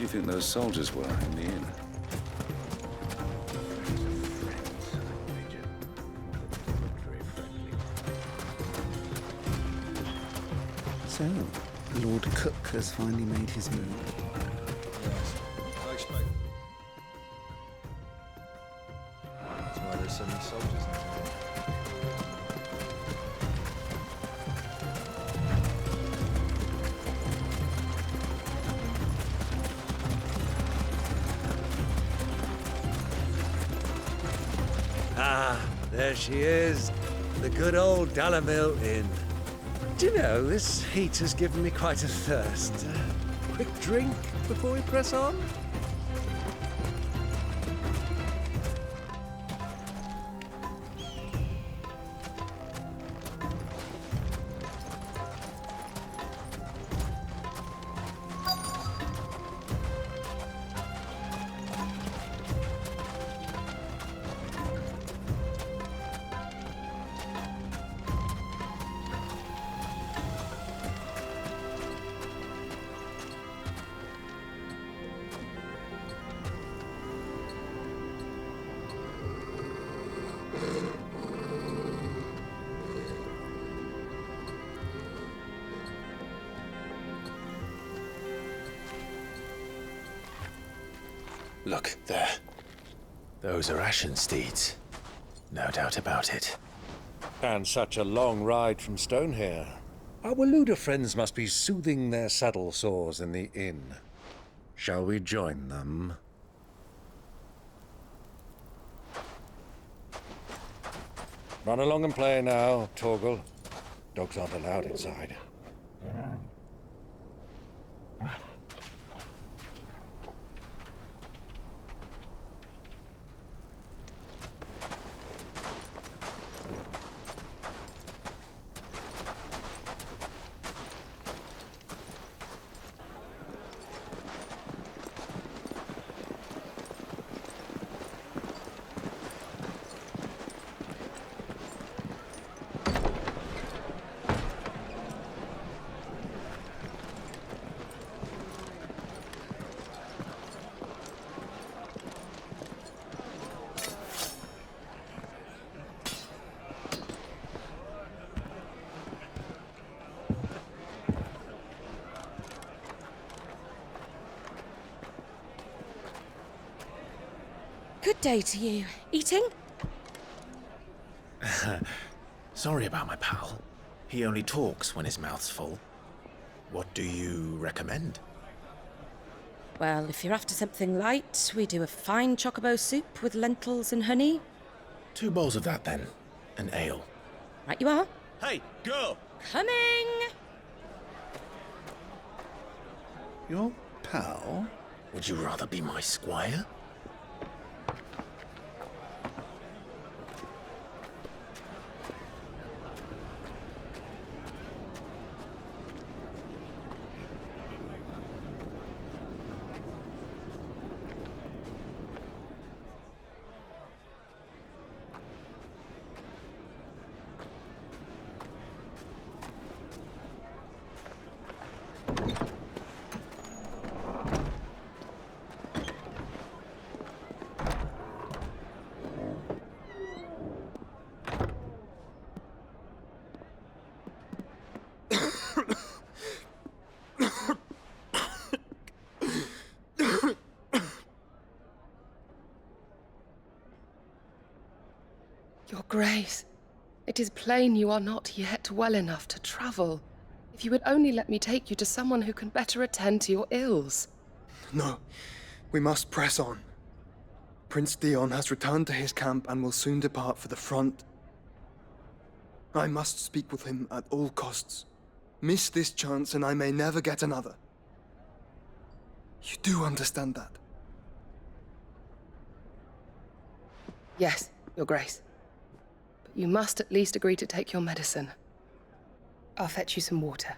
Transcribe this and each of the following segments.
you think those soldiers were in the inn? So, Lord Cook has finally made his move. Yes, I expect. That's why there's so many soldiers in town. Ah, there she is. The good old Dalamil Inn. Do you know, this heat has given me quite a thirst. Quick drink before we press on? Look, there. Those are ashen steeds. No doubt about it. And such a long ride from Stonehair. Our Waluda friends must be soothing their saddle sores in the inn. Shall we join them? Run along and play now, Torgal. Dogs aren't allowed inside. Good day to you. Eating? Sorry about my pal. He only talks when his mouth's full. What do you recommend? Well, if you're after something light, we do a fine chocobo soup with lentils and honey. 2 bowls of that, then. An ale. Right you are. Hey, go! Coming! Your pal? Would you rather be my squire? Your Grace, it is plain you are not yet well enough to travel. If you would only let me take you to someone who can better attend to your ills. No, we must press on. Prince Theon has returned to his camp and will soon depart for the front. I must speak with him at all costs. Miss this chance and I may never get another. You do understand that? Yes, Your Grace. But you must at least agree to take your medicine. I'll fetch you some water.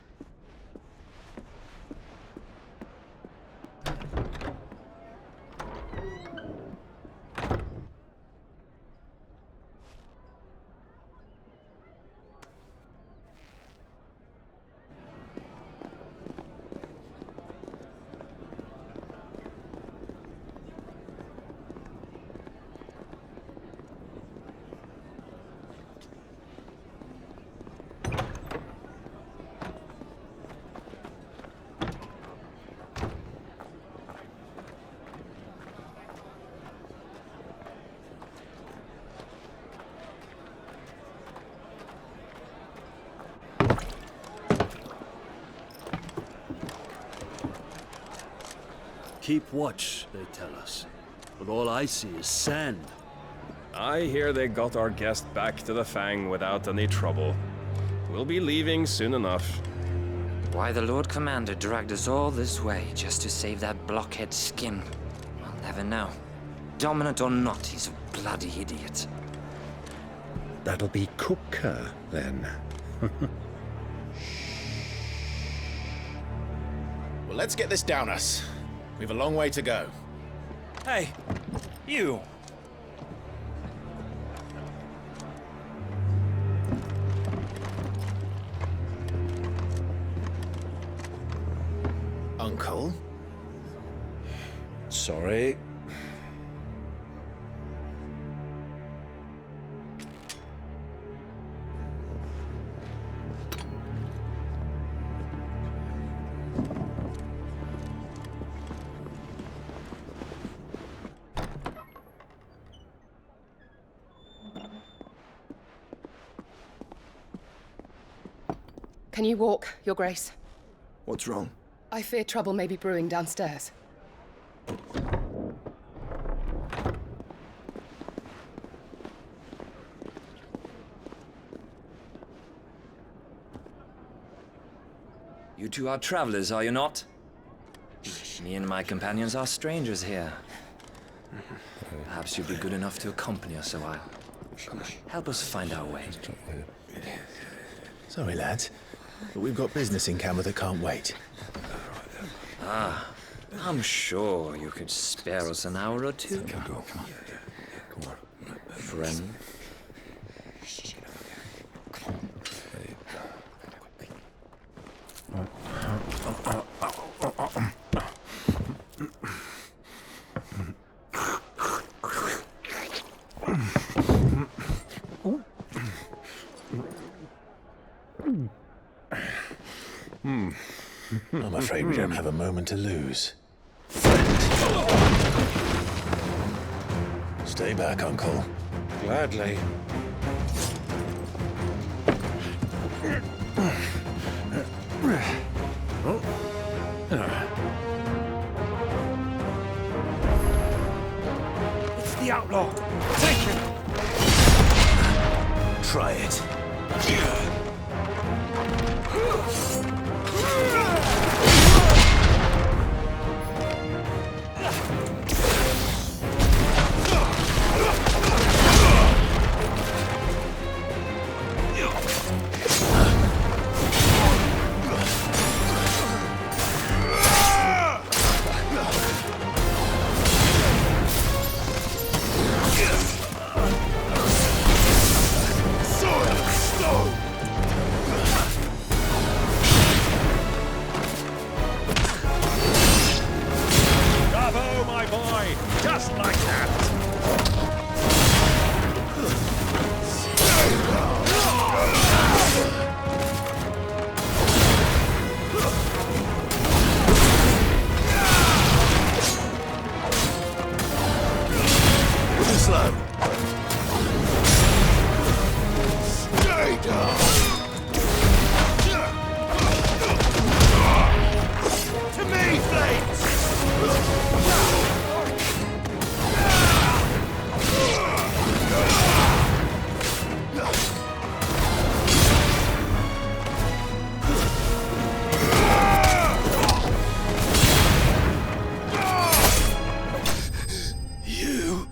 keep watch, they tell us. But all I see is sand. I hear they got our guest back to the Fang without any trouble. We'll be leaving soon enough. Why the Lord Commander dragged us all this way just to save that blockhead skin, I'll never know. Dominant or not, he's a bloody idiot. That'll be Cooker, then. Well, let's get this down us. We've a long way to go. Hey, you. Uncle? Sorry. Can you walk, Your Grace? What's wrong? I fear trouble may be brewing downstairs. You two are travelers, are you not? Me and my companions are strangers here. Perhaps you'd be good enough to accompany us a while. Help us find our way. Sorry, lads, but we've got business in camera that can't wait. Ah, I'm sure you could spare us an hour or two. Come on. Friend. I'm afraid we don't have a moment to lose. Stay back, Uncle. Gladly. It's the outlaw. Take him. Try it. Bravo, my boy! Just like that! Too slow. Stay down! To me, Flames! You?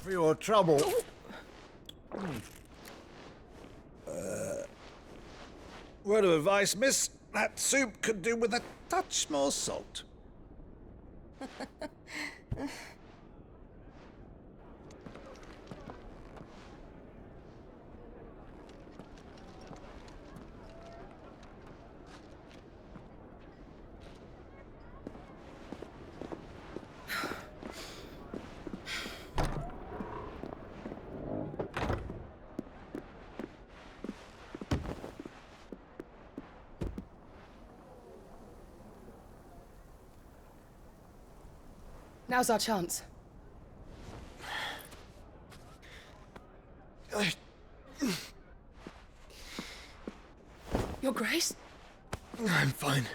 For your trouble. Word of advice, miss. That soup could do with a touch more salt. Now's our chance. Your Grace? I'm fine.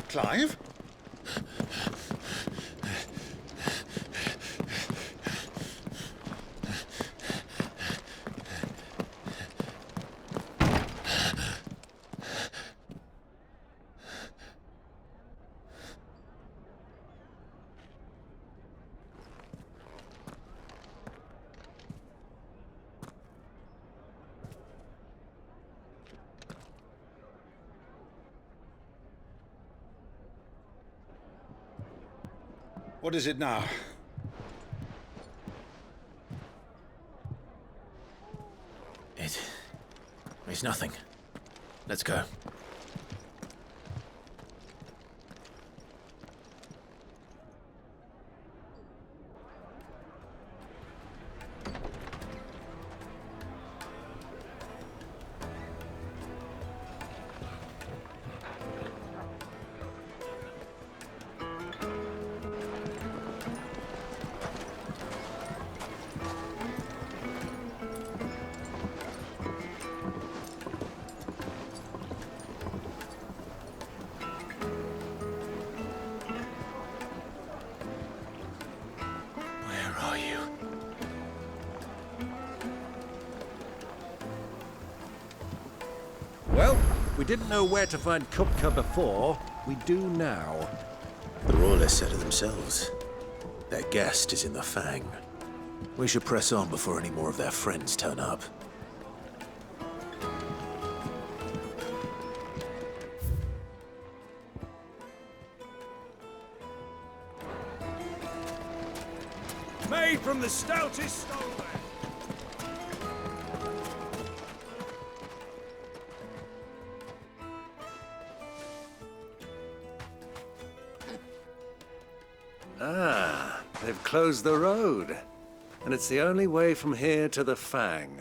Clive? What is it now? It's nothing. Let's go. Well, we didn't know where to find Kupka before. We do now. The Royalists said it themselves. Their guest is in the Fang. We should press on before any more of their friends turn up. Made from the stoutest stone. Ah, they've closed the road. And it's the only way from here to the Fang.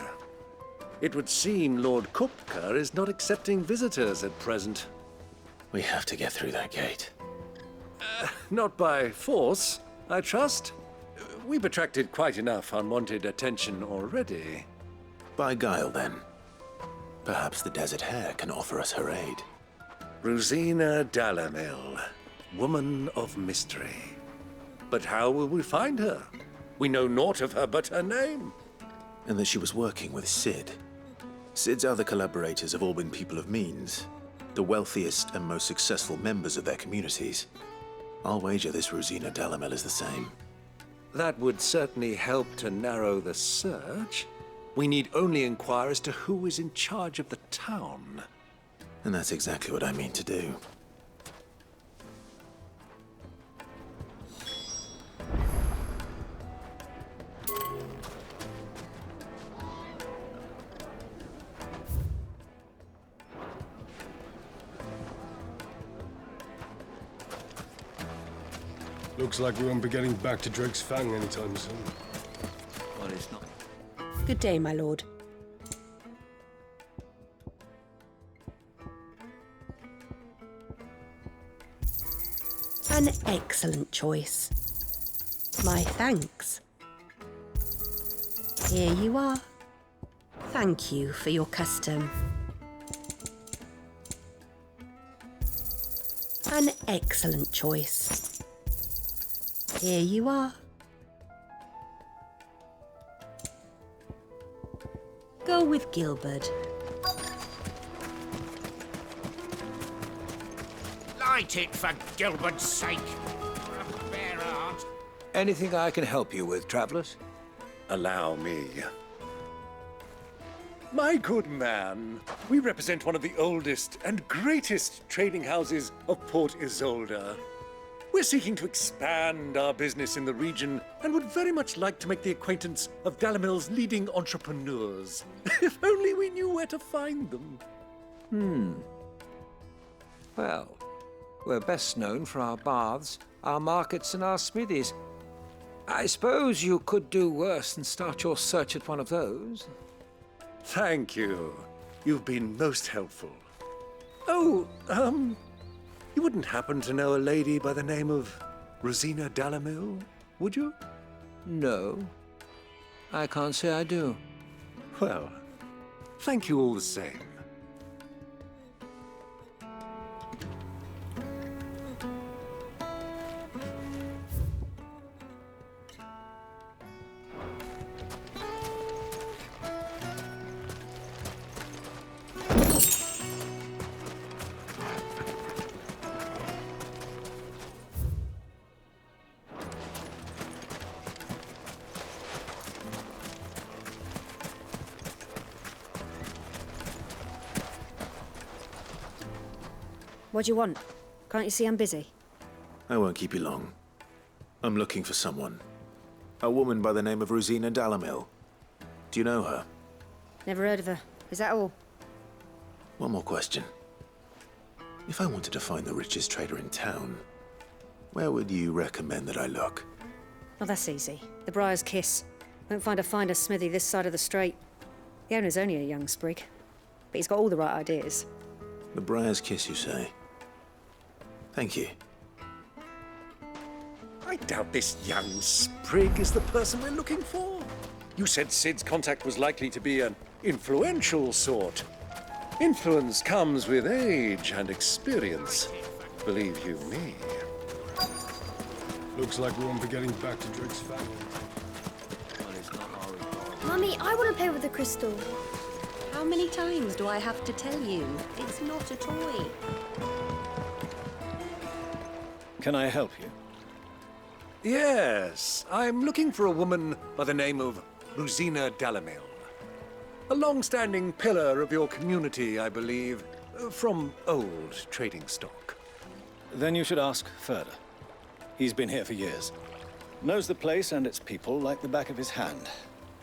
It would seem Lord Kupka is not accepting visitors at present. We have to get through that gate. Not by force, I trust. We've attracted quite enough unwanted attention already. By guile, then. Perhaps the Desert Hare can offer us her aid. Rosina Dalamil, woman of mystery. But how will we find her? We know naught of her but her name. And that she was working with Sid. Sid's other collaborators have all been people of means, the wealthiest and most successful members of their communities. I'll wager this Rosina Dalamil is the same. That would certainly help to narrow the search. We need only inquire as to who is in charge of the town. And that's exactly what I mean to do. Looks like we won't be getting back to Drake's Fang anytime soon. Well, it's not. Good day, my lord. An excellent choice. My thanks. Here you are. Thank you for your custom. An excellent choice. Here you are. Go with Gilbert. Light it for Gilbert's sake. Bear heart. Anything I can help you with, travelers? Allow me. My good man, we represent one of the oldest and greatest trading houses of Port Isolde. We're seeking to expand our business in the region and would very much like to make the acquaintance of Dalamil's leading entrepreneurs. If only we knew where to find them. Well, we're best known for our baths, our markets, and our smithies. I suppose you could do worse than start your search at one of those. Thank you. You've been most helpful. Oh, you wouldn't happen to know a lady by the name of Rosina Dalamil, would you? No, I can't say I do. Well, thank you all the same. What do you want? Can't you see I'm busy? I won't keep you long. I'm looking for someone. A woman by the name of Rosina Dalamil. Do you know her? Never heard of her. Is that all? One more question. If I wanted to find the richest trader in town, where would you recommend that I look? Oh, that's easy. The Briar's Kiss. Won't find a finer smithy this side of the strait. The owner's only a young sprig, but he's got all the right ideas. The Briar's Kiss, you say? Thank you. I doubt this young sprig is the person we're looking for. You said Sid's contact was likely to be an influential sort. Influence comes with age and experience, believe you me. Looks like we won't be getting back to Drake's family. Mummy, I want to play with the crystal. How many times do I have to tell you? It's not a toy. Can I help you? Yes, I'm looking for a woman by the name of Rosina Dalamil. A long-standing pillar of your community, I believe, from old trading stock. Then you should ask further. He's been here for years. Knows the place and its people like the back of his hand.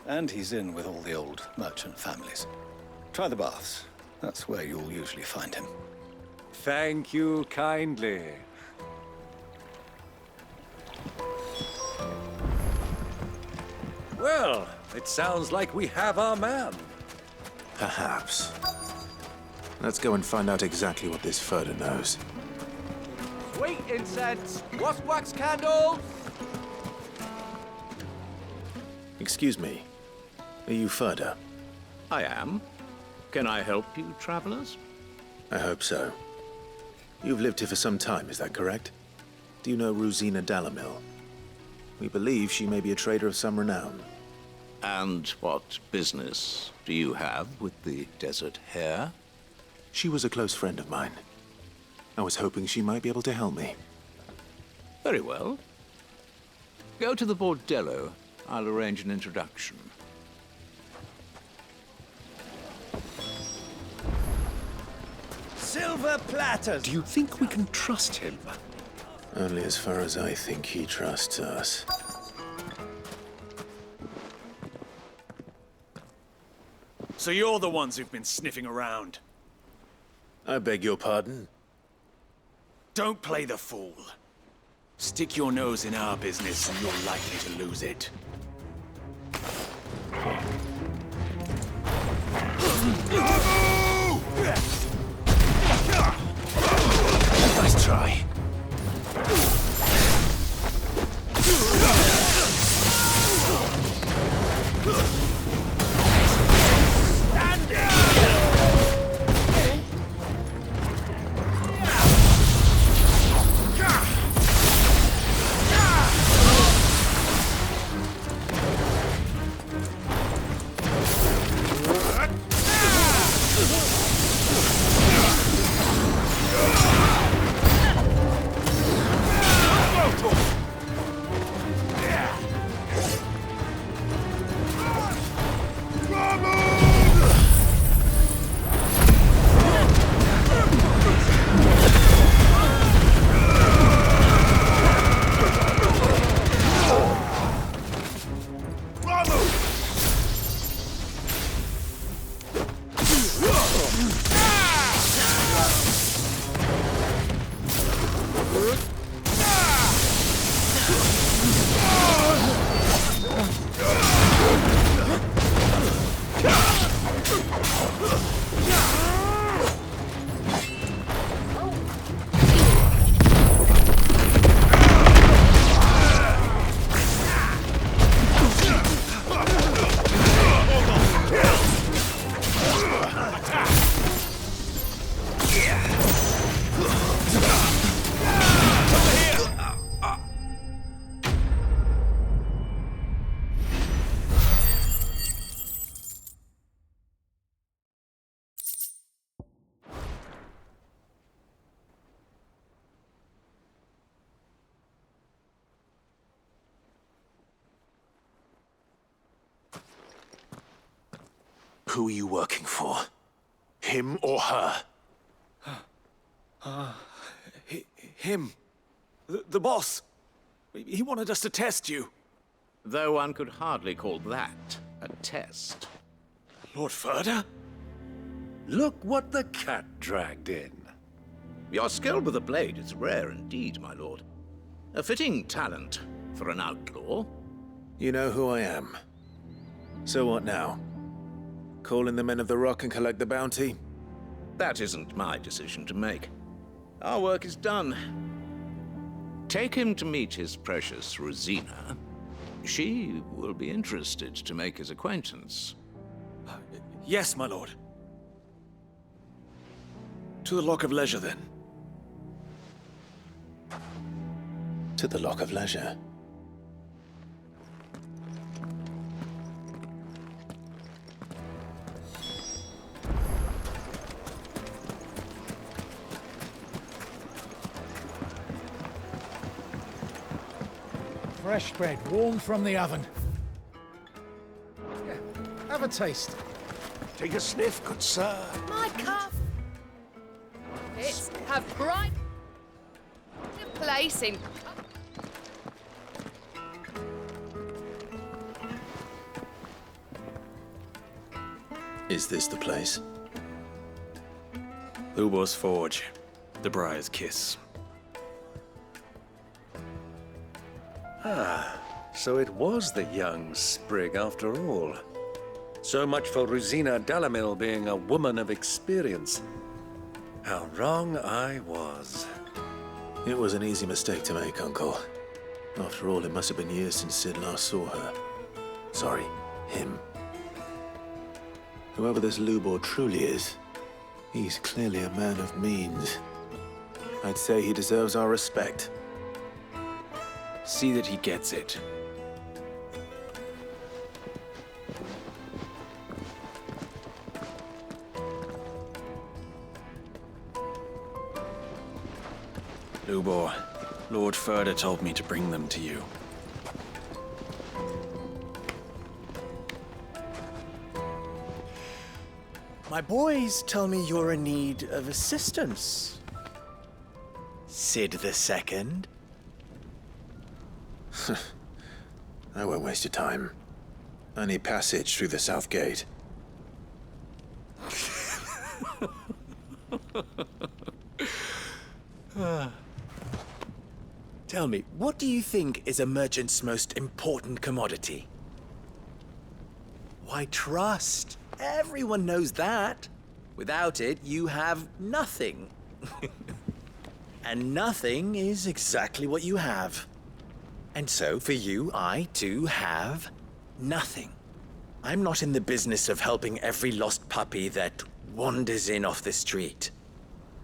And he's in with all the old merchant families. Try the baths. That's where you'll usually find him. Thank you kindly. Well, it sounds like we have our man. Perhaps. Let's go and find out exactly what this Furder knows. Sweet incense! What's wax candles? Excuse me. Are you Furder? I am. Can I help you, travelers? I hope so. You've lived here for some time, is that correct? Do you know Rosina Dalamil? We believe she may be a trader of some renown. And what business do you have with the desert hare? She was a close friend of mine. I was hoping she might be able to help me. Very well. Go to the bordello. I'll arrange an introduction. Silver platters! Do you think we can trust him? Only as far as I think he trusts us. So you're the ones who've been sniffing around. I beg your pardon? Don't play the fool. Stick your nose in our business and you're likely to lose it. Nice try. Who are you working for? Him or her? Him. The boss. He wanted us to test you. Though one could hardly call that a test. Lord Ferda? Look what the cat dragged in. Your skill with the blade is rare indeed, my lord. A fitting talent for an outlaw. You know who I am. So what now? Call in the men of the Rock and collect the bounty? That isn't my decision to make. Our work is done. Take him to meet his precious Rosina. She will be interested to make his acquaintance. Yes, my lord. To the Lock of Leisure, then. To the Lock of Leisure. Fresh bread, warm from the oven. Yeah, have a taste. Take a sniff, good sir. My cup! It's have bright place in. Is this the place? Lubor's Forge. The Briar's Kiss. Ah, so it was the young sprig after all. So much for Rosina Dalamil being a woman of experience. How wrong I was. It was an easy mistake to make, Uncle. After all, it must have been years since Sid last saw her. Sorry, him. Whoever this Lubor truly is, he's clearly a man of means. I'd say he deserves our respect. See that he gets it. Lubor, Lord Ferda told me to bring them to you. My boys tell me you're in need of assistance. Sid II? I won't waste your time. I need passage through the south gate. Tell me, what do you think is a merchant's most important commodity? Why, trust. Everyone knows that. Without it, you have nothing. And nothing is exactly what you have. And so, for you, I, too, have nothing. I'm not in the business of helping every lost puppy that wanders in off the street.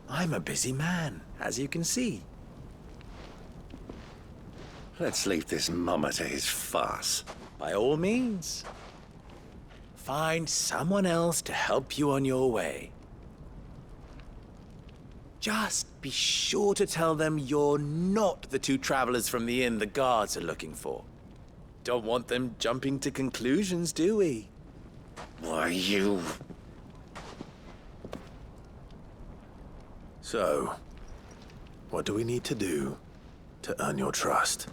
I'm a busy man, as you can see. Let's leave this mummer to his farce. By all means. Find someone else to help you on your way. Just be sure to tell them you're not the two travelers from the inn the guards are looking for. Don't want them jumping to conclusions, do we? Why, you... So, what do we need to do to earn your trust?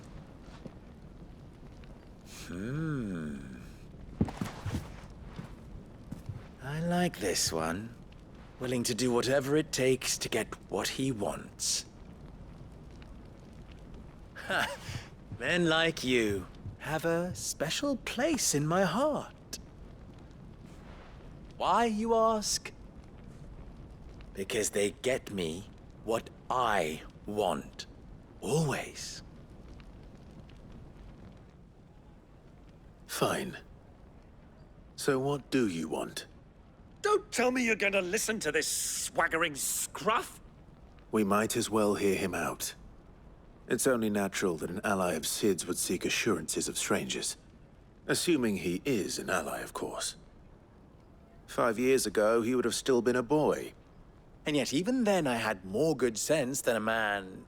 I like this one. Willing to do whatever it takes to get what he wants. Ha! Men like you have a special place in my heart. Why, you ask? Because they get me what I want. Always. Fine. So what do you want? Don't tell me you're gonna listen to this swaggering scruff! We might as well hear him out. It's only natural that an ally of Sid's would seek assurances of strangers. Assuming he is an ally, of course. 5 years ago, he would have still been a boy. And yet even then I had more good sense than a man,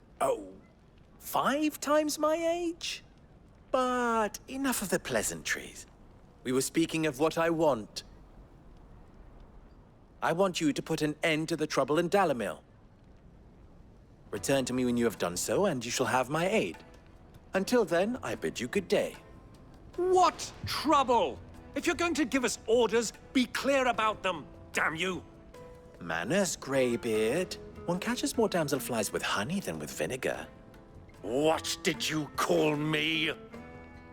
5 times my age? But enough of the pleasantries. We were speaking of what I want. I want you to put an end to the trouble in Dalamil. Return to me when you have done so, and you shall have my aid. Until then, I bid you good day. What trouble? If you're going to give us orders, be clear about them, damn you! Manners, Greybeard. One catches more damselflies with honey than with vinegar. What did you call me?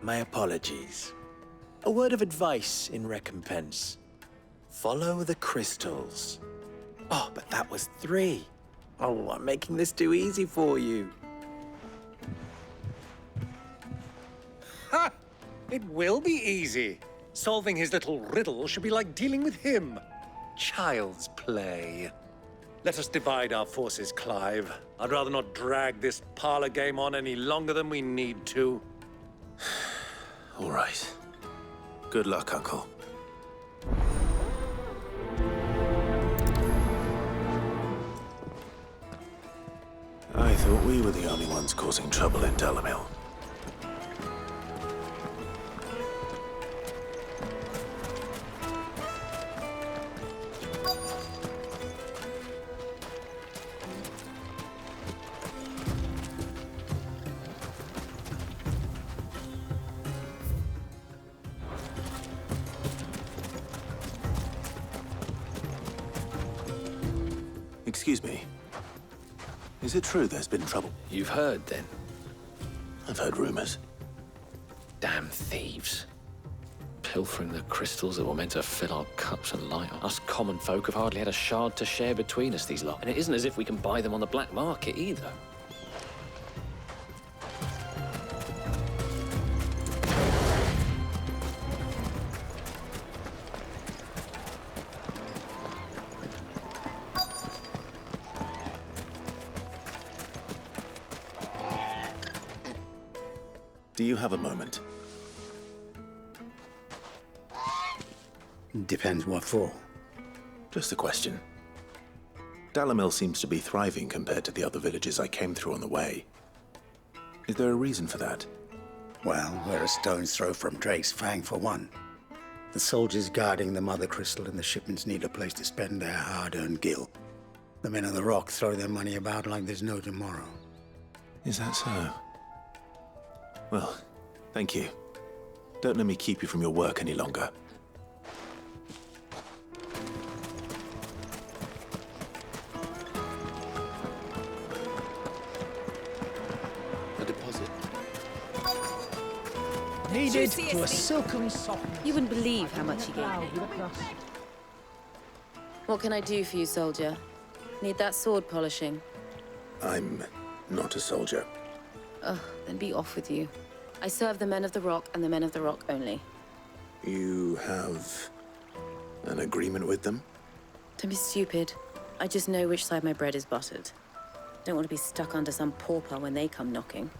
My apologies. A word of advice in recompense. Follow the crystals. Oh, but that was 3. Oh, I'm making this too easy for you. Ha! It will be easy. Solving his little riddle should be like dealing with him. Child's play. Let us divide our forces, Clive. I'd rather not drag this parlor game on any longer than we need to. All right. Good luck, Uncle. I thought we were the only ones causing trouble in Dalamil. Excuse me. Is it true there's been trouble? You've heard, then? I've heard rumors. Damn thieves. Pilfering the crystals that were meant to fill our cups and light on. Us common folk have hardly had a shard to share between us, these lot. And it isn't as if we can buy them on the black market, either. Do you have a moment? Depends what for. Just a question. Dalamil seems to be thriving compared to the other villages I came through on the way. Is there a reason for that? Well, we're a stone's throw from Drake's Fang, for one. The soldiers guarding the Mother Crystal and the shipments need a place to spend their hard-earned gil. The men of the Rock throw their money about like there's no tomorrow. Is that so? Well, thank you. Don't let me keep you from your work any longer. A deposit. Needed to a silken softness. You wouldn't believe how much he gave me. What can I do for you, soldier? Need that sword polishing? I'm not a soldier. Ugh, then be off with you. I serve the men of the Rock and the men of the Rock only. You have an agreement with them? Don't be stupid. I just know which side my bread is buttered. Don't want to be stuck under some pauper when they come knocking.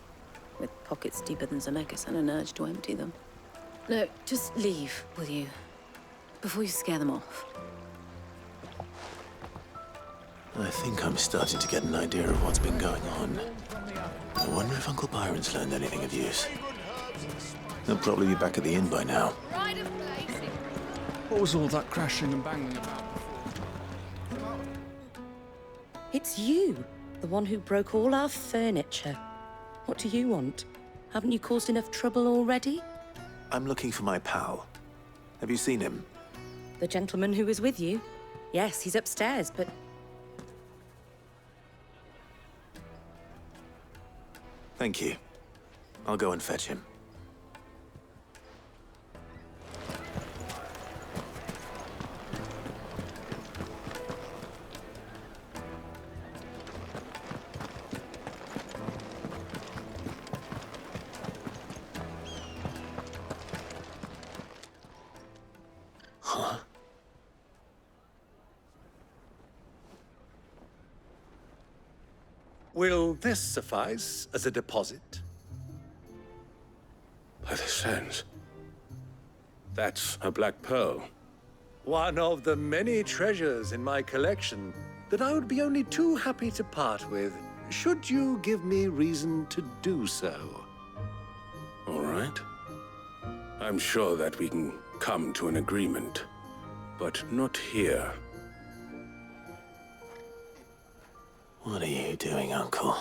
With pockets deeper than Zemeckis and an urge to empty them. No, just leave, will you? Before you scare them off. I think I'm starting to get an idea of what's been going on. I wonder if Uncle Byron's learned anything of use. He'll probably be back at the inn by now. What was all that crashing and banging about? It's you, the one who broke all our furniture. What do you want? Haven't you caused enough trouble already? I'm looking for my pal. Have you seen him? The gentleman who was with you? Yes, he's upstairs, but... Thank you. I'll go and fetch him. Huh? Will this suffice as a deposit? By the sands. That's a black pearl. One of the many treasures in my collection that I would be only too happy to part with, should you give me reason to do so. All right. I'm sure that we can come to an agreement, but not here. What are you doing, Uncle?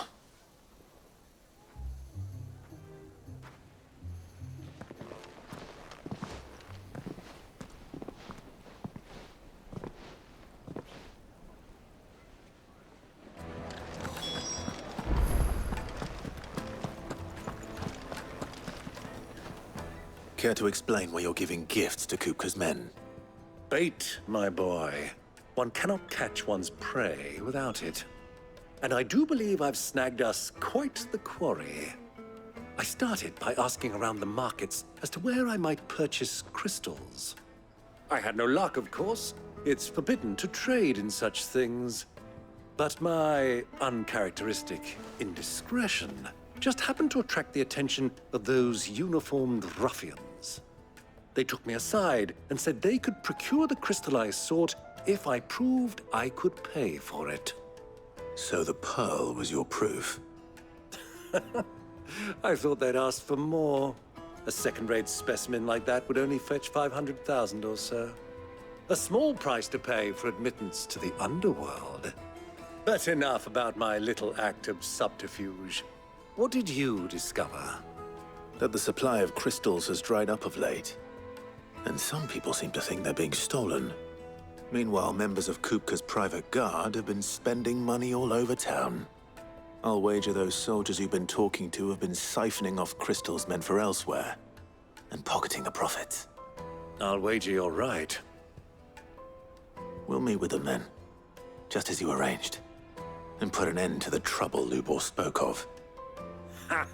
Care to explain why you're giving gifts to Kupka's men? Bait, my boy. One cannot catch one's prey without it. And I do believe I've snagged us quite the quarry. I started by asking around the markets as to where I might purchase crystals. I had no luck, of course. It's forbidden to trade in such things. But my uncharacteristic indiscretion just happened to attract the attention of those uniformed ruffians. They took me aside and said they could procure the crystal I sought if I proved I could pay for it. So the pearl was your proof? I thought they'd asked for more. A second-rate specimen like that would only fetch 500,000 or so. A small price to pay for admittance to the underworld. But enough about my little act of subterfuge. What did you discover? That the supply of crystals has dried up of late. And some people seem to think they're being stolen. Meanwhile, members of Kupka's private guard have been spending money all over town. I'll wager those soldiers you've been talking to have been siphoning off crystals meant for elsewhere, and pocketing the profits. I'll wager you're right. We'll meet with them then, just as you arranged, and put an end to the trouble Lubor spoke of. Ha!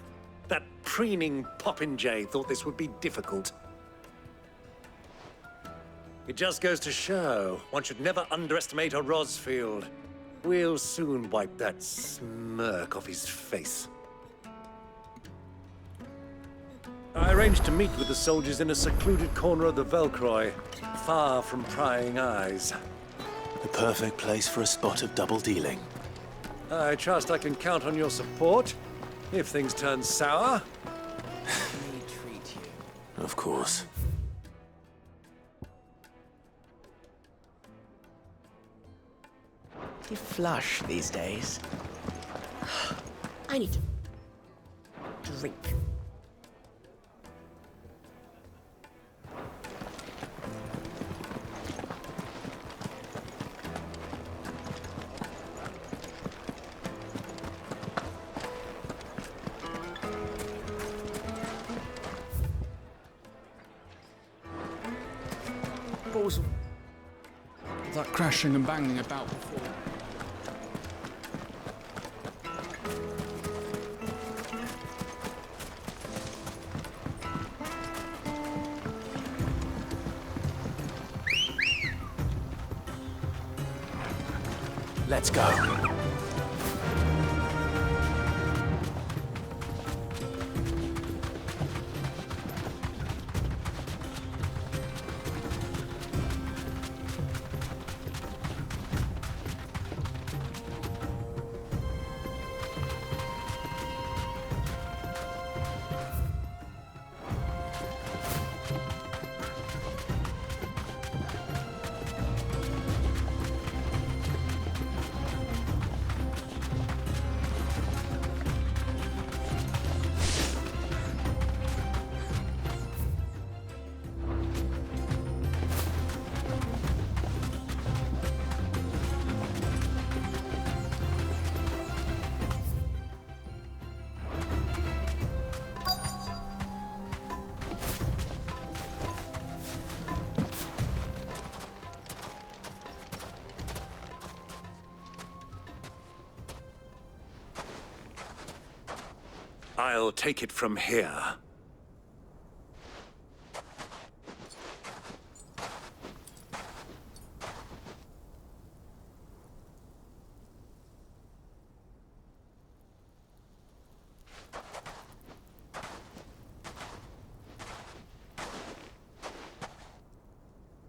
That preening popinjay thought this would be difficult. It just goes to show, one should never underestimate a Rosfield. We'll soon wipe that smirk off his face. I arranged to meet with the soldiers in a secluded corner of the Velcroy, far from prying eyes. The perfect place for a spot of double dealing. I trust I can count on your support, if things turn sour. Of course. You flush these days. I need to drink. What was that crashing and banging about before? Let's go. I'll take it from here.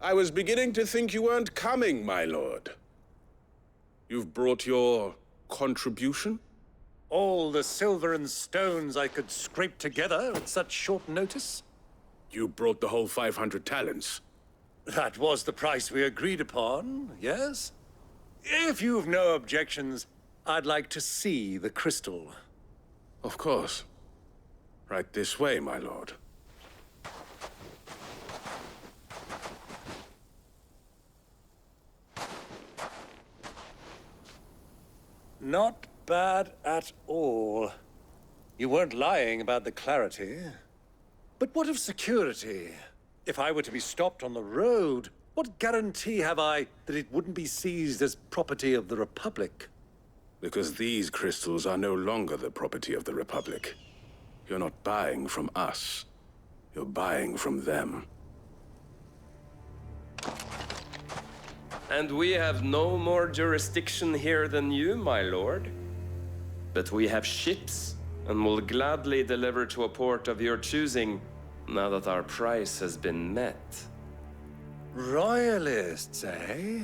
I was beginning to think you weren't coming, my lord. You've brought your contribution? All the silver and stones I could scrape together at such short notice? You brought the whole 500 talents. That was the price we agreed upon, yes? If you've no objections, I'd like to see the crystal. Of course. Right this way, my lord. Not bad at all. You weren't lying about the clarity. But what of security? If I were to be stopped on the road, what guarantee have I that it wouldn't be seized as property of the Republic? Because these crystals are no longer the property of the Republic. You're not buying from us. You're buying from them. And we have no more jurisdiction here than you, my lord. But we have ships, and will gladly deliver to a port of your choosing, now that our price has been met. Royalists, eh?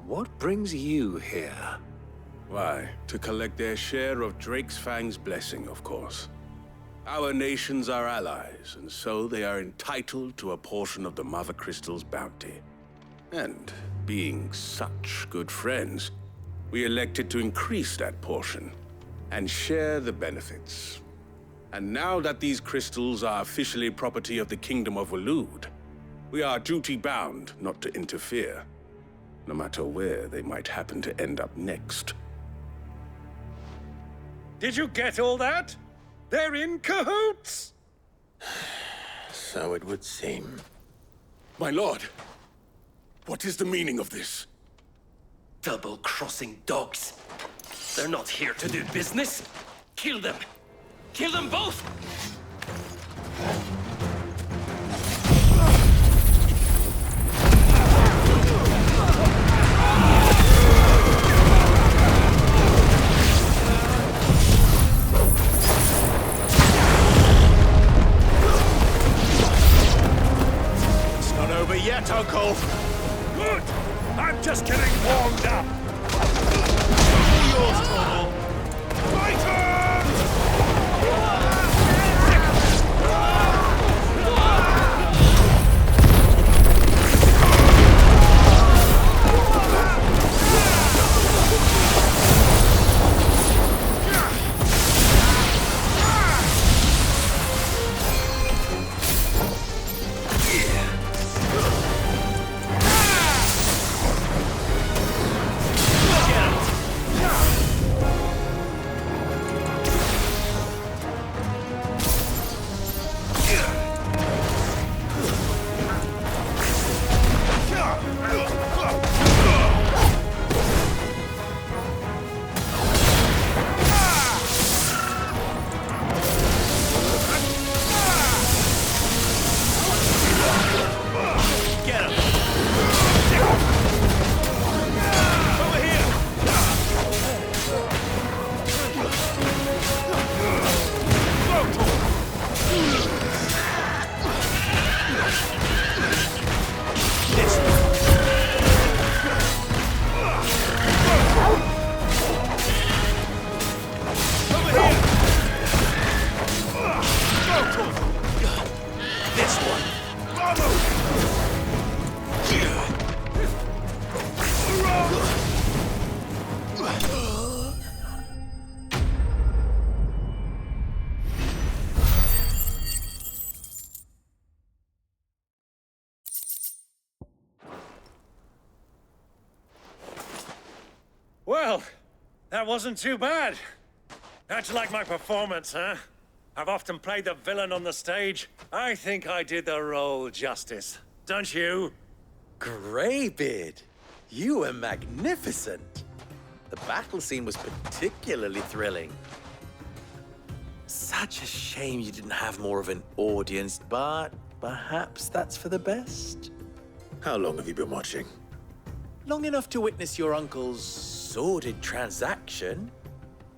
What brings you here? Why, to collect their share of Drake's Fang's blessing, of course. Our nations are allies, and so they are entitled to a portion of the Mother Crystal's bounty. And being such good friends, we elected to increase that portion and share the benefits. And now that these crystals are officially property of the Kingdom of Waloed, we are duty-bound not to interfere, no matter where they might happen to end up next. Did you get all that? They're in cahoots! So it would seem. My lord, what is the meaning of this? Double-crossing dogs. They're not here to do business. Kill them! Kill them both! It's not over yet, Uncle! Good! I'm just getting warmed up! Yours, Total! Well, that wasn't too bad. How'd you like my performance, huh? I've often played the villain on the stage. I think I did the role justice. Don't you? Greybeard, you were magnificent. The battle scene was particularly thrilling. Such a shame you didn't have more of an audience, but perhaps that's for the best. How long have you been watching? Long enough to witness your uncle's sordid transaction.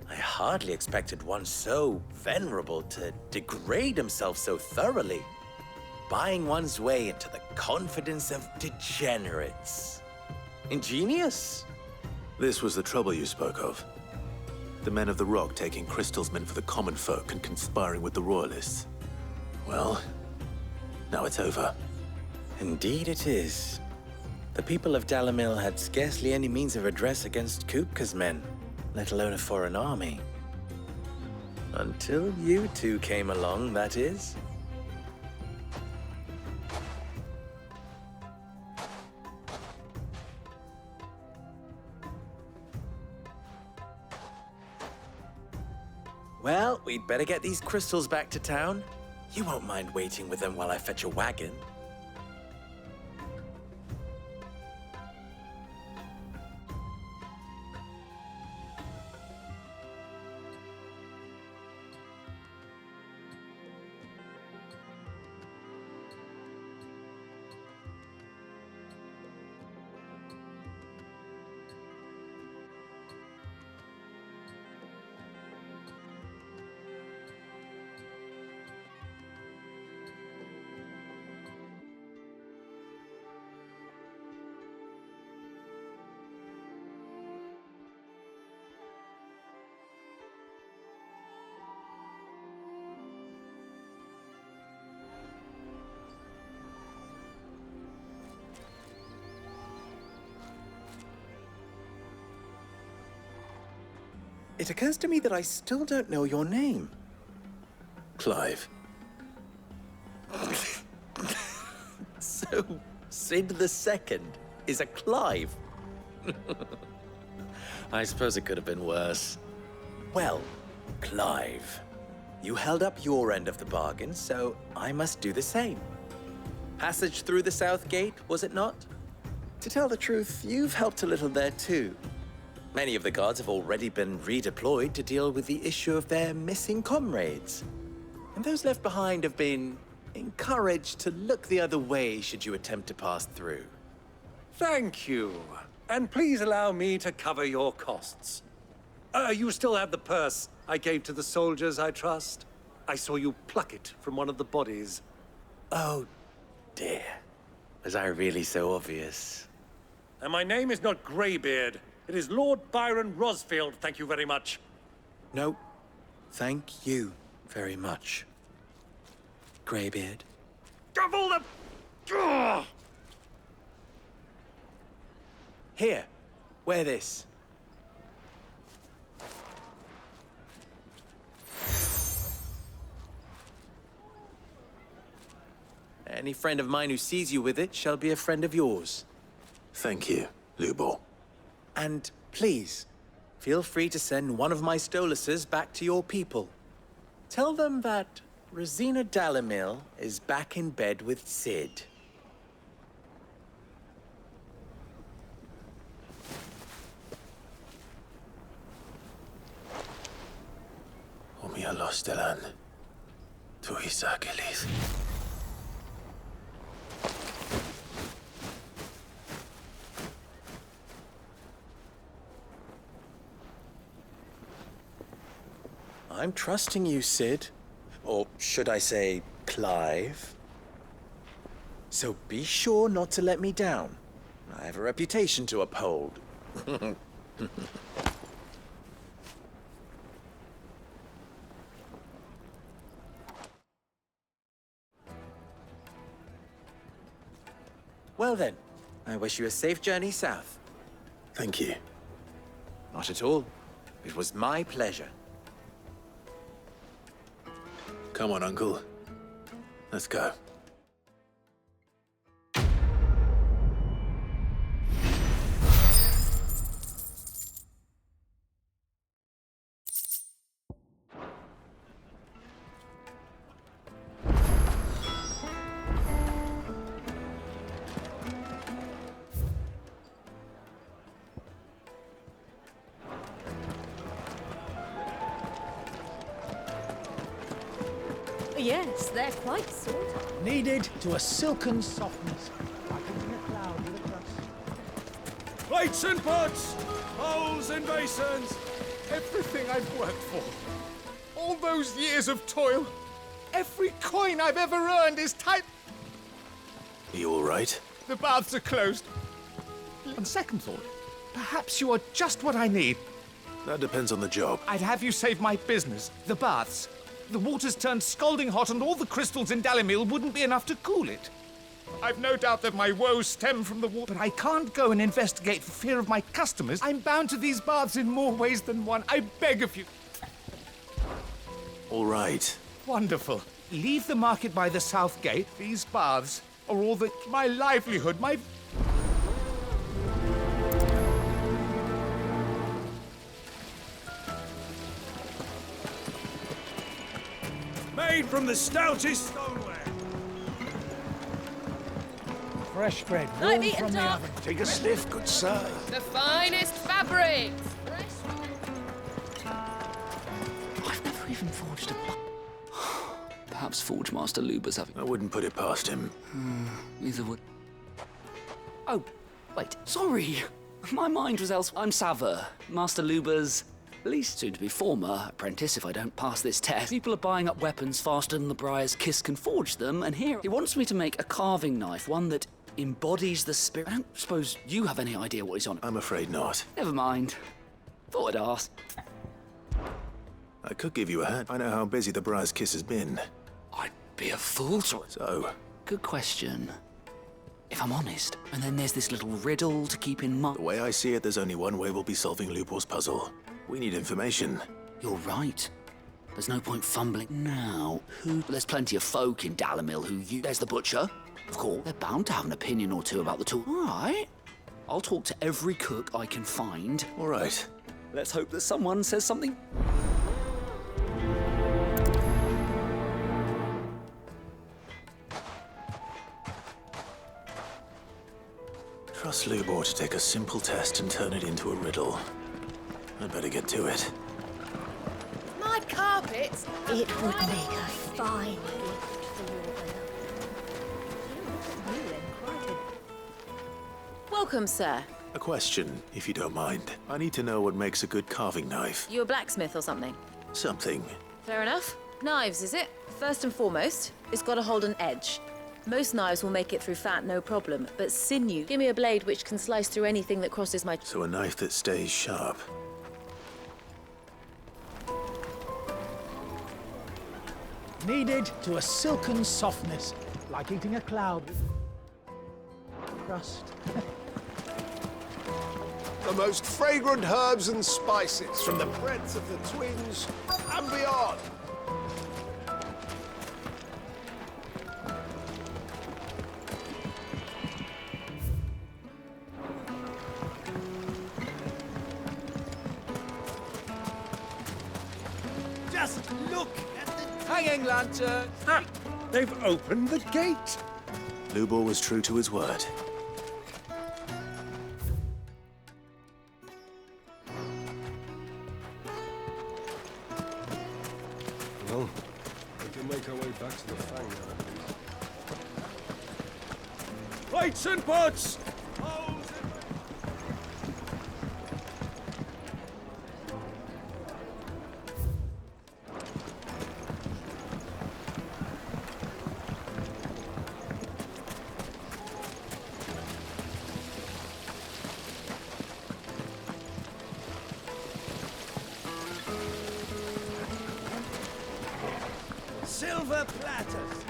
I hardly expected one so venerable to degrade himself so thoroughly, buying one's way into the confidence of degenerates. Ingenious. This was the trouble you spoke of. The men of the Rock taking crystals meant for the common folk and conspiring with the Royalists. Well, now it's over. Indeed it is. The people of Dalamil had scarcely any means of redress against Kupka's men, let alone a foreign army. Until you two came along, that is. Well, we'd better get these crystals back to town. You won't mind waiting with them while I fetch a wagon. It occurs to me that I still don't know your name. Clive. So, Sid the Second is a Clive? I suppose it could have been worse. Well, Clive, you held up your end of the bargain, so I must do the same. Passage through the South Gate, was it not? To tell the truth, you've helped a little there too. Many of the guards have already been redeployed to deal with the issue of their missing comrades. And those left behind have been encouraged to look the other way should you attempt to pass through. Thank you. And please allow me to cover your costs. You still have the purse I gave to the soldiers, I trust? I saw you pluck it from one of the bodies. Oh, dear. Was I really so obvious? And my name is not Greybeard. It is Lord Byron Rosfield, thank you very much. No, thank you very much, Greybeard. Of all the... Ugh! Here, wear this. Any friend of mine who sees you with it shall be a friend of yours. Thank you, Lubo. And please, feel free to send one of my Stoluses back to your people. Tell them that Rosina Dalamil is back in bed with Sid. Omia lostelan. Tu isakelis. I'm trusting you, Sid. Or should I say, Clive? So be sure not to let me down. I have a reputation to uphold. Well then, I wish you a safe journey south. Thank you. Not at all. It was my pleasure. Come on, Uncle. Let's go. Yes, they're quite sort of. Kneaded to a silken softness, like in a cloud with a crust. Plates and pots, bowls and basins, everything I've worked for. All those years of toil, every coin I've ever earned is tight. Are you all right? The baths are closed. On second thought, perhaps you are just what I need. That depends on the job. I'd have you save my business, the baths. The water's turned scalding hot and all the crystals in Dalimil wouldn't be enough to cool it. I've no doubt that my woes stem from the war, but I can't go and investigate for fear of my customers. I'm bound to these baths in more ways than one. I beg of you. All right. Wonderful. Leave the market by the south gate. These baths are all that... my livelihood, my... Made from the stoutest stoneware. Fresh bread, Night warm eaten from the duck. oven. Take a sniff, good sir. The finest fabrics! I've never even forged a Perhaps Forge Master Luber's having... I wouldn't put it past him. Neither would... Oh, wait, sorry. My mind was elsewhere. I'm Saver, Master Luber's at least soon-to-be former apprentice if I don't pass this test. People are buying up weapons faster than the Briar's Kiss can forge them, and here he wants me to make a carving knife, one that embodies the spirit. I don't suppose you have any idea what he's on. I'm afraid not. Never mind. Thought I'd ask. I could give you a hand. I know how busy the Briar's Kiss has been. I'd be a fool to... So? Good question. If I'm honest. And then there's this little riddle to keep in mind. The way I see it, there's only one way we'll be solving Lubor's puzzle. We need information. You're right. There's no point fumbling. Now, there's plenty of folk in Dalamil who There's the butcher. Of course, they're bound to have an opinion or two about the tool. All right. I'll talk to every cook I can find. All right. Let's hope that someone says something. Trust Lubor to take a simple test and turn it into a riddle. I'd better get to it. My carpets! It would make a fine gift for your beloved. Welcome, sir. A question, if you don't mind. I need to know what makes a good carving knife. You a blacksmith or something? Something. Fair enough. Knives, is it? First and foremost, it's got to hold an edge. Most knives will make it through fat, no problem, but sinew. Give me a blade which can slice through anything that crosses my... So a knife that stays sharp. Kneaded to a silken softness, like eating a cloud with crust. The most fragrant herbs and spices from the breadth of the Twins and beyond. Just look at the hanging lantern. Ah, they've opened the gate. Lubor was true to his word. Well, we can make our way back to the Fang now. Plates and pots! Silver platters.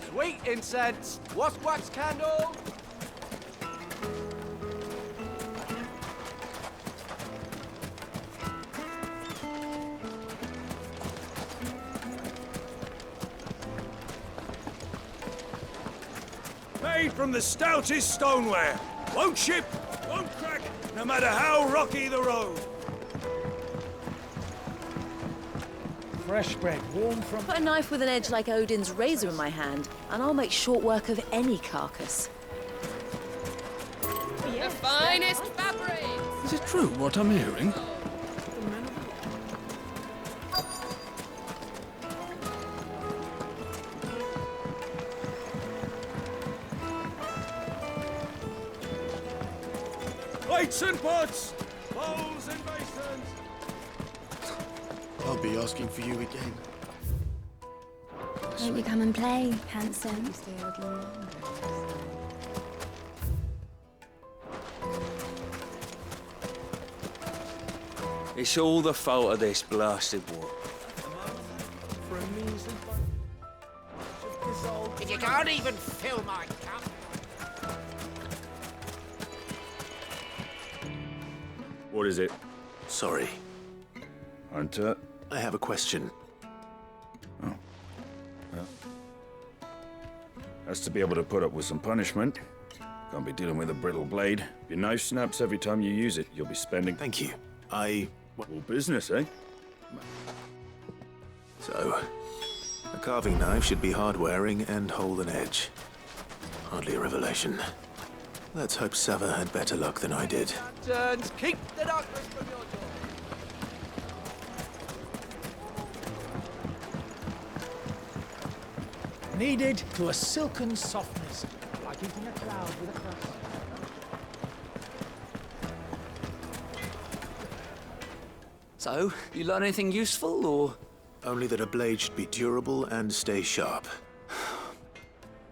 Sweet incense. Wax candle. Made from the stoutest stoneware. Won't chip, won't crack, no matter how rocky the road. Fresh bread, warm from... Put a knife with an edge like Odin's razor in my hand, and I'll make short work of any carcass. The finest fabrics! Is it true what I'm hearing? Plates and pots, bowls and basins. I'll be asking for you again. Won't you come and play, handsome? It's all the fault of this blasted war. If you can't even fill my cup. What is it? Sorry. Hunter? I have a question. Oh. Well. Has to be able to put up with some punishment. Can't be dealing with a brittle blade. If your knife snaps every time you use it, you'll be spending... Thank you. All business, eh? So, a carving knife should be hard-wearing and hold an edge. Hardly a revelation. Let's hope Sava had better luck than I did. Turns, keep the darkness from your door. Kneaded to a silken softness, like eating a cloud with a crust. So, you learn anything useful, or...? Only that a blade should be durable and stay sharp.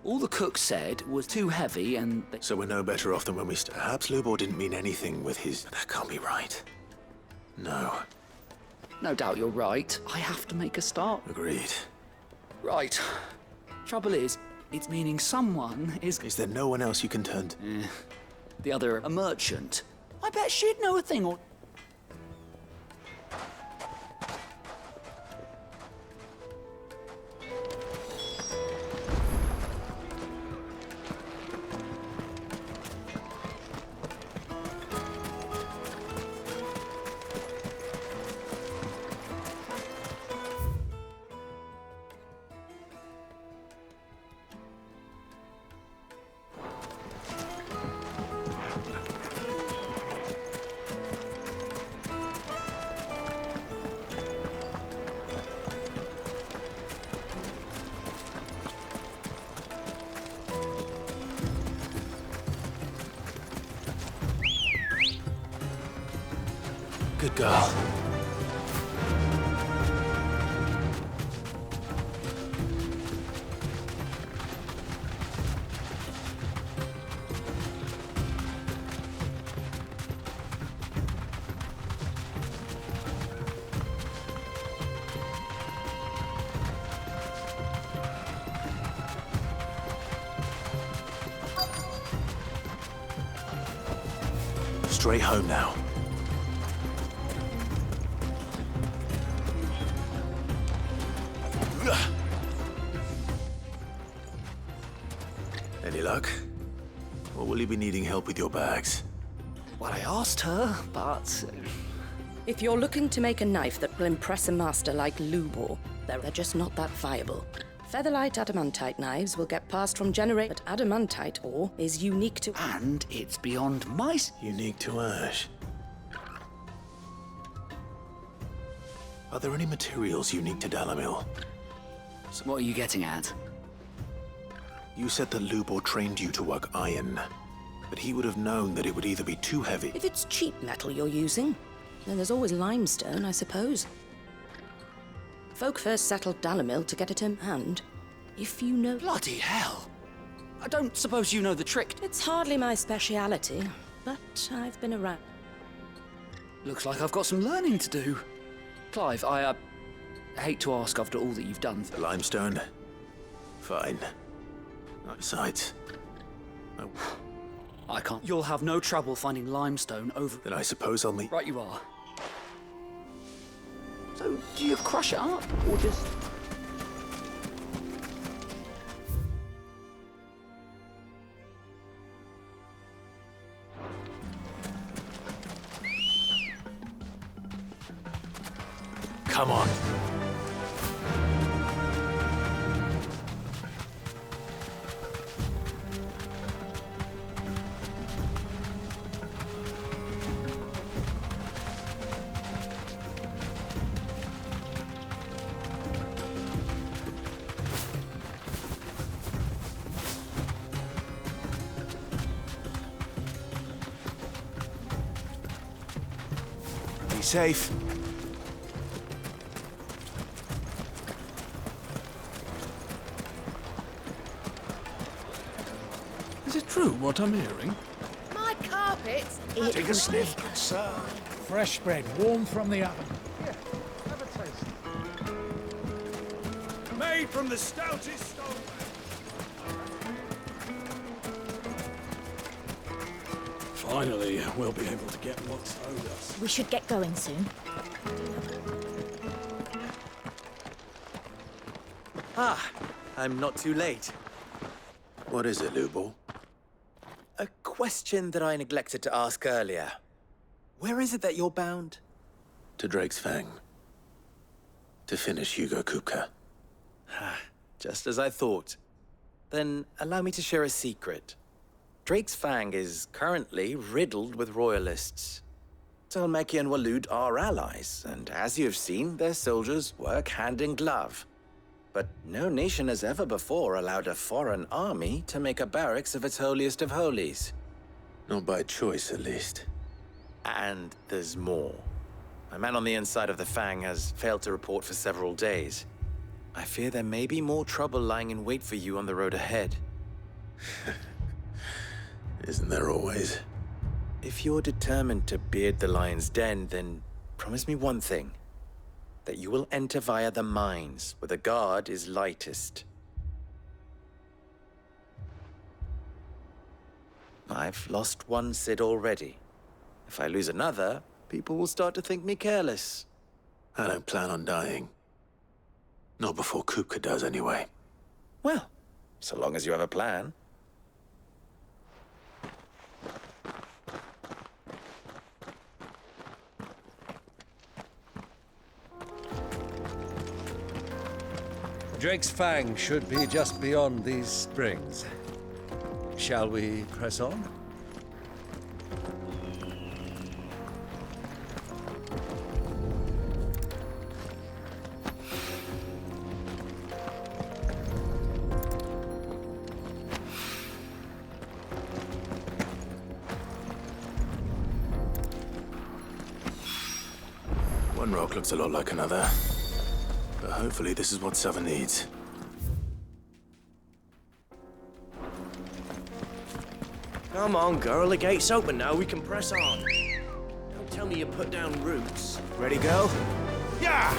All the cook said was too heavy and... So we're no better off than when we Perhaps Lubor didn't mean anything with his... That can't be right. No. No doubt you're right. I have to make a start. Agreed. Right. Trouble is, it's meaning someone is... Is there no one else you can turn to? The other, a merchant. I bet she'd know a thing or... Good girl. Straight home now. Any luck? Or will you be needing help with your bags? Well, I asked her, but... If you're looking to make a knife that will impress a master like Lubor, they're just not that viable. Featherlight adamantite knives will get passed from generation, but adamantite ore is unique to... And it's beyond my... Unique to Ash. Are there any materials unique to Dalamil? So what are you getting at? You said that Lubor trained you to work iron, but he would have known that it would either be too heavy... If it's cheap metal you're using, then there's always limestone, I suppose. Folk first settled Dalamil to get it in hand. If you know... Bloody hell! I don't suppose you know the trick. It's hardly my speciality, but I've been around. Looks like I've got some learning to do. Clive, I hate to ask after all that you've done. The limestone? Fine. Besides... I can't... You'll have no trouble finding limestone over... Then I suppose I'll meet... Right you are. So, do you crush it up, or just... Come on. Be safe. Is it true what I'm hearing? My carpets! Take a sniff, sir. Fresh bread, warm from the oven. Here, have a taste. Made from the stoutest stone. Finally, we'll be able to get what's owed us. We should get going soon. Ah, I'm not too late. What is it, Lubo? A question that I neglected to ask earlier. Where is it that you're bound? To Drake's Fang. To finish Hugo Kupka. Just as I thought. Then allow me to share a secret. Drake's Fang is currently riddled with royalists. Talmeki and Walud are allies, and as you have seen, their soldiers work hand in glove. But no nation has ever before allowed a foreign army to make a barracks of its holiest of holies. Not by choice, at least. And there's more. A man on the inside of the Fang has failed to report for several days. I fear there may be more trouble lying in wait for you on the road ahead. Isn't there always? If you're determined to beard the lion's den, then promise me one thing. That you will enter via the mines, where the guard is lightest. I've lost one Cid already. If I lose another, people will start to think me careless. I don't plan on dying. Not before Kupka does, anyway. Well, so long as you have a plan. Drake's Fang should be just beyond these springs. Shall we press on? One rock looks a lot like another. But hopefully this is what Sava needs. Come on, girl. The gate's open now. We can press on. Don't tell me you put down roots. Ready, go? Yeah!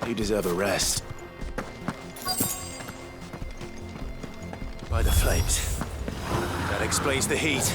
You deserve a rest. By the flames. That explains the heat.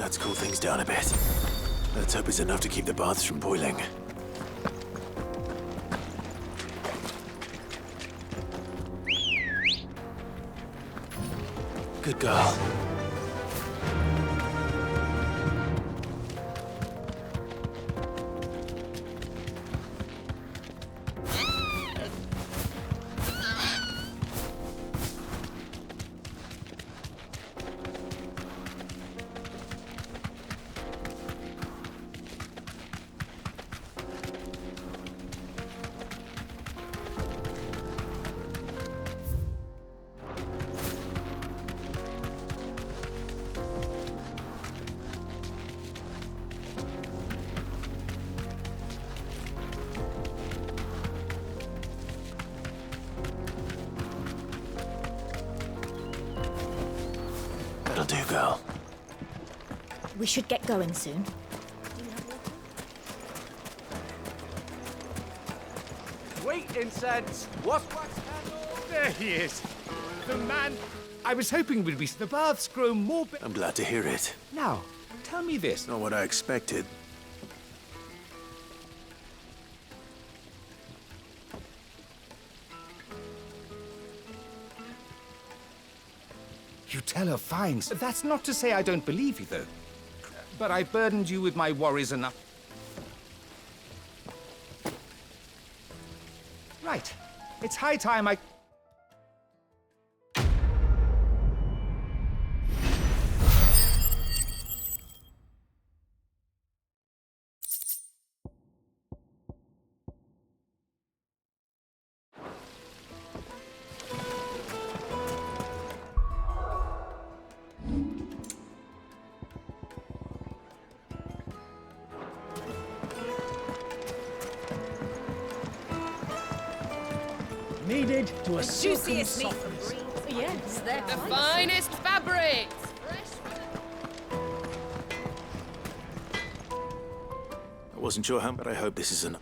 Let's cool things down a bit. Let's hope it's enough to keep the baths from boiling. Good girl. That'll do, girl. We should get going soon. Wait, incense! What's wax candle? There he is. The man. I was hoping we'd be. The baths grow more. I'm glad to hear it. Now, tell me this. Not what I expected. You tell her fine. That's not to say I don't believe you, though. But I burdened you with my worries enough. Right. It's high time I... Needed to a silken Juiciest meat. softness. Yes, they're The finest fabrics! I wasn't sure how, but I hope this is an...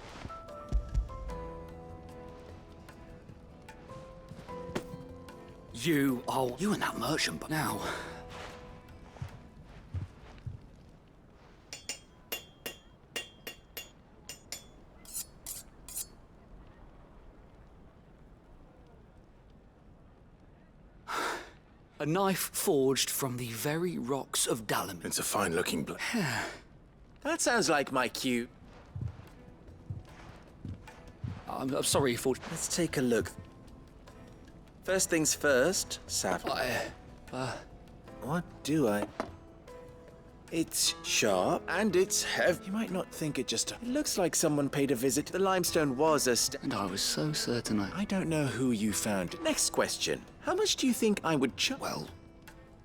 You and that merchant, but now... A knife forged from the very rocks of Dalamir. It's a fine-looking blade. That sounds like my cue. I'm sorry, Forge. Let's take a look. First things first, Sav. What do I... It's sharp, and it's heavy. You might not think it just... It looks like someone paid a visit. The limestone was a And I was so certain I don't know who you found. Next question. How much do you think I would charge? Well,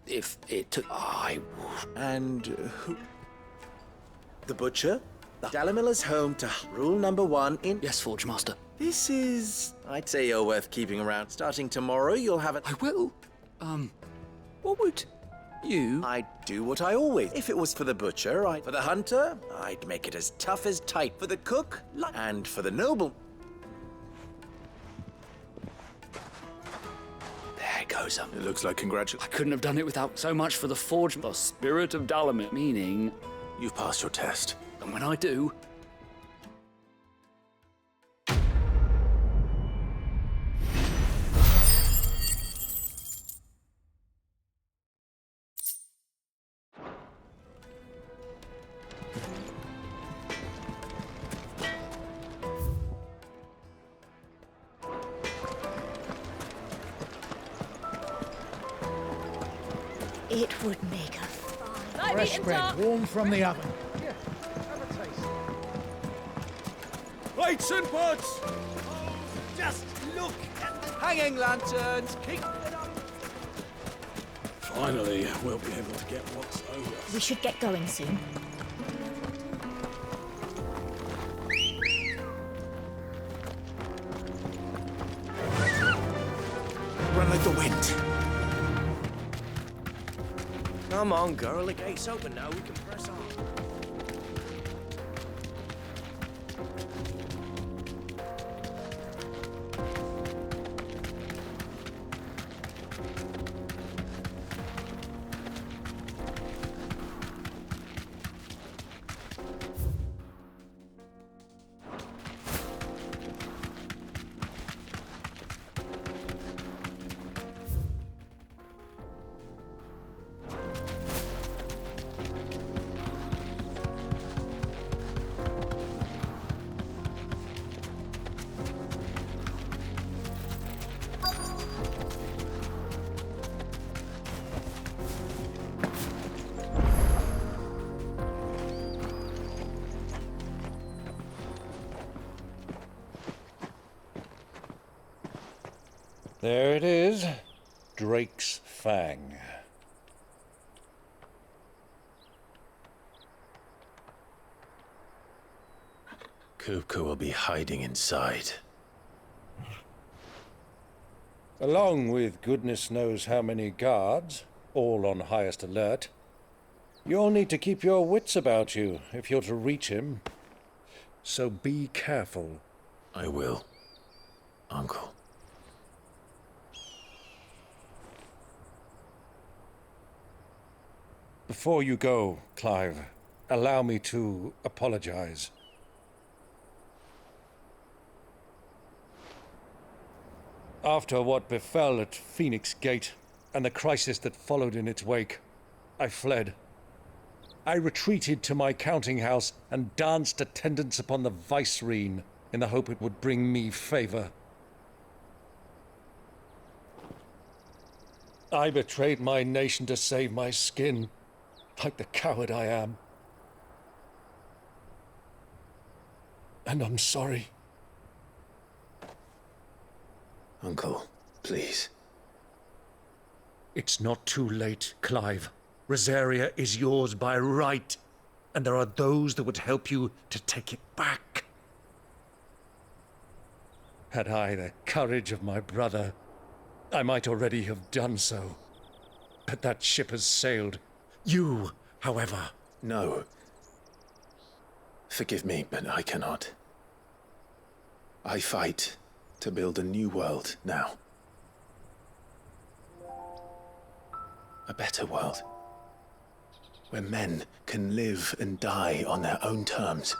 if it took... I would... And who... The butcher? The Dalamiller's home to rule number 1 in... Yes, Forge Master. This is... I'd say you're worth keeping around. Starting tomorrow, you'll have it... I will. What would you... I'd do what I always... If it was for the butcher, for the hunter, I'd make it as tough as tight. For the cook, and for the noble... There goes them. It looks like congratulations. I couldn't have done it without so much for the Forge, the spirit of Dalamir. Meaning... You've passed your test. And when I do... It would make a fine. Fresh bread, warm from the oven. Here, have a taste. Lights and pots! Just look at the hanging lanterns! Keep it up! Finally, we'll be able to get what's over. We should get going soon. Run like the wind. Come on, girl, the gate's open now, we can press on. There it is. Drake's Fang. Kupka will be hiding inside. Along with goodness knows how many guards, all on highest alert. You'll need to keep your wits about you if you're to reach him. So be careful. I will, Uncle. Before you go, Clive, allow me to apologize. After what befell at Phoenix Gate and the crisis that followed in its wake, I fled. I retreated to my counting house and danced attendance upon the vicereine in the hope it would bring me favor. I betrayed my nation to save my skin, like the coward I am. And I'm sorry. Uncle, please. It's not too late, Clive. Rosaria is yours by right, and there are those that would help you to take it back. Had I the courage of my brother, I might already have done so. But that ship has sailed. You, however... No. Forgive me, but I cannot. I fight to build a new world now. A better world. Where men can live and die on their own terms.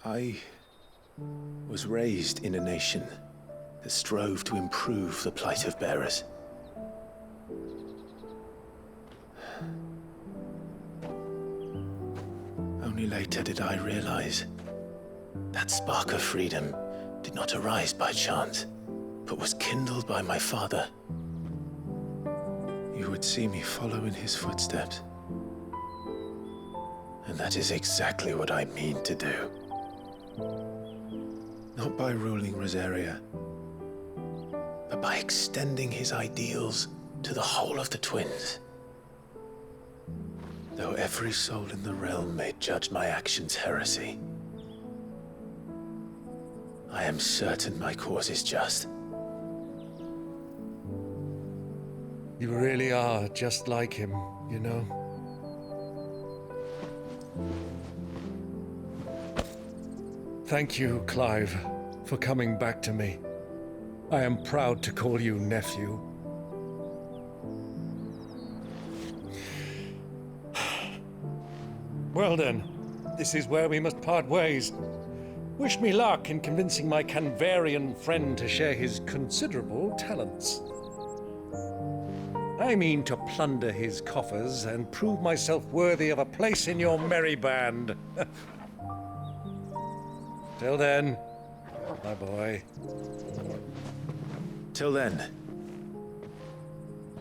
I was raised in a nation that strove to improve the plight of bearers. Only later did I realize that spark of freedom did not arise by chance, but was kindled by my father. You would see me follow in his footsteps. And that is exactly what I mean to do. Not by ruling Rosaria, but by extending his ideals to the whole of the twins. Though every soul in the realm may judge my actions heresy, I am certain my cause is just. You really are just like him, you know? Thank you, Clive, for coming back to me. I am proud to call you nephew. Well then, this is where we must part ways. Wish me luck in convincing my Canvarian friend to share his considerable talents. I mean to plunder his coffers and prove myself worthy of a place in your merry band. Till then, my boy. Till then,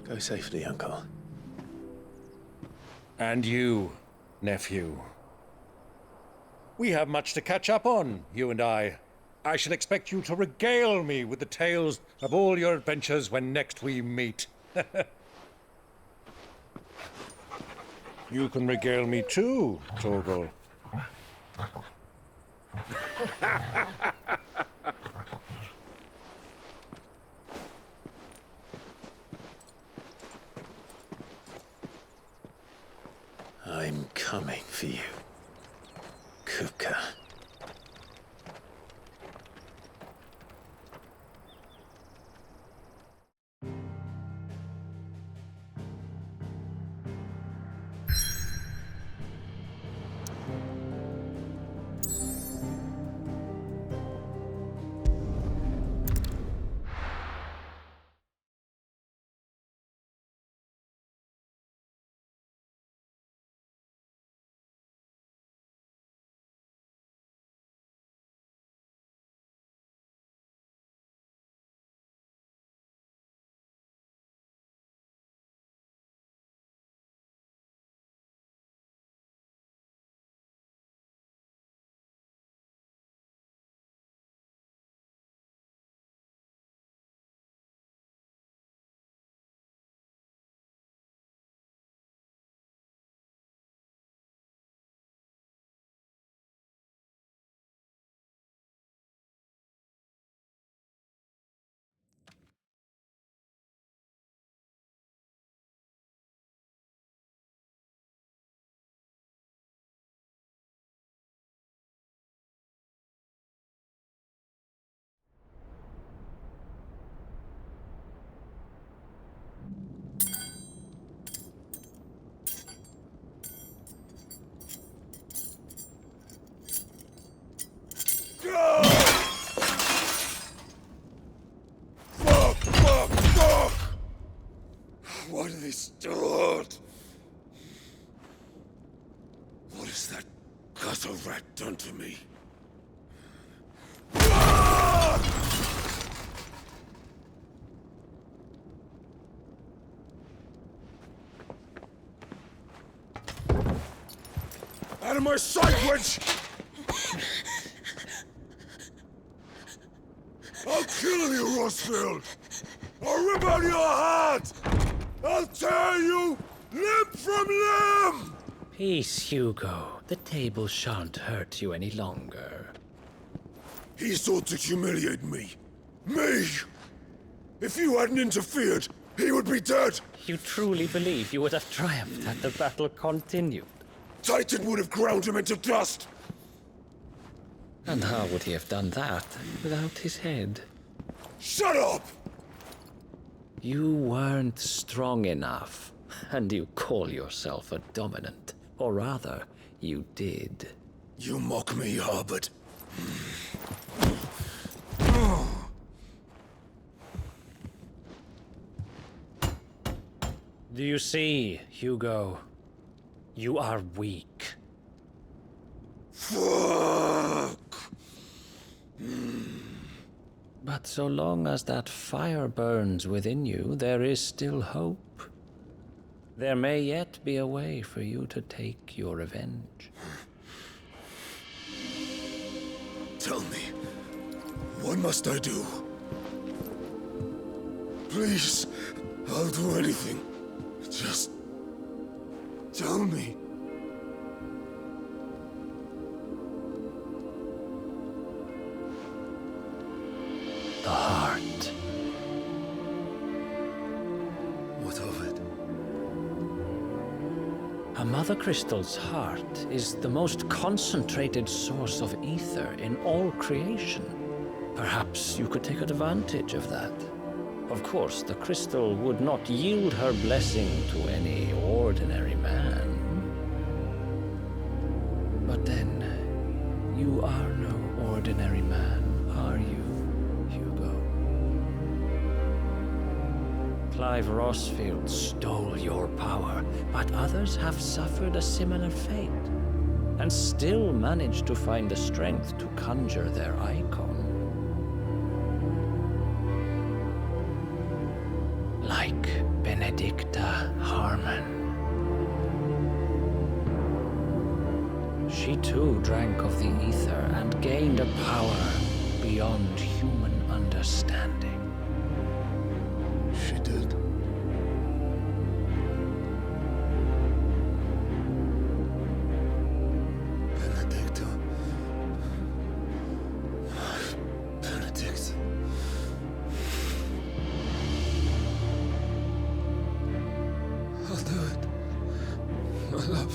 go safely, Uncle. And you, nephew. We have much to catch up on, you and I. I shall expect you to regale me with the tales of all your adventures when next we meet. You can regale me too, Torgal. I'm coming for you, Kupka. What a rat done to me. Out of my sight, wench! I'll kill you, Rossfield! I'll rip out your heart! I'll tear you limb from limb! Peace, Hugo. The table shan't hurt you any longer. He sought to humiliate me. Me! If you hadn't interfered, he would be dead! You truly believe you would have triumphed had the battle continued? Titan would have ground him into dust! And how would he have done that without his head? Shut up! You weren't strong enough, and you call yourself a dominant. Or rather, you did. You mock me, Harbert. Do you see, Hugo? You are weak. Fuck! But so long as that fire burns within you, there is still hope. There may yet be a way for you to take your revenge. Tell me, what must I do? Please, I'll do anything. Just tell me. The heart. What of it? A mother crystal's heart is the most concentrated source of ether in all creation. Perhaps you could take advantage of that. Of course, the crystal would not yield her blessing to any ordinary man. But then, you are no ordinary man, are you, Hugo? Clive Rossfield stole your power, but others have suffered a similar fate, and still managed to find the strength to conjure their icon. Like Benedicta Harmon. She too drank of the ether and gained a power beyond human understanding. She did. Benedicta. Benedict. I'll do it. My love.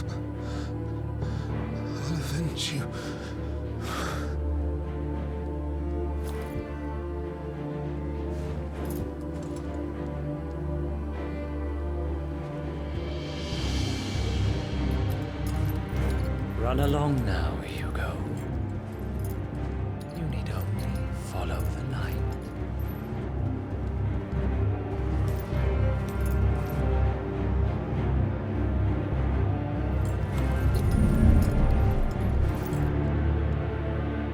I'll avenge you. Run along now, Hugo. You need only follow the light.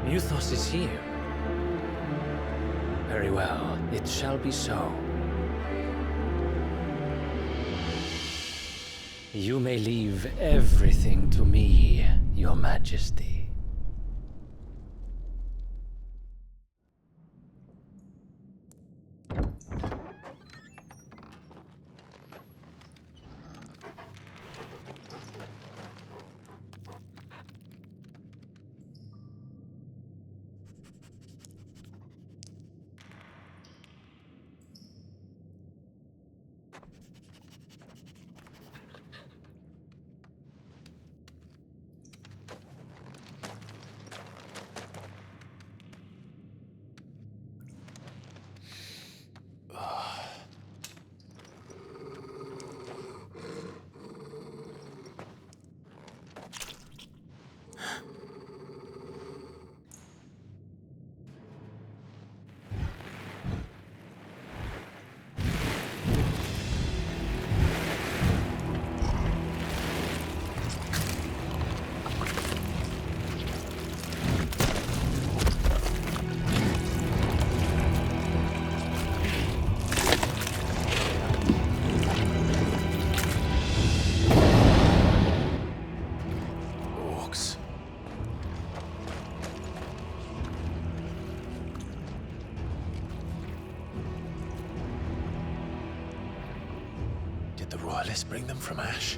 Muthos is here. Very well, it shall be so. You may leave everything to me, Your Majesty. The Royalists bring them from Ash?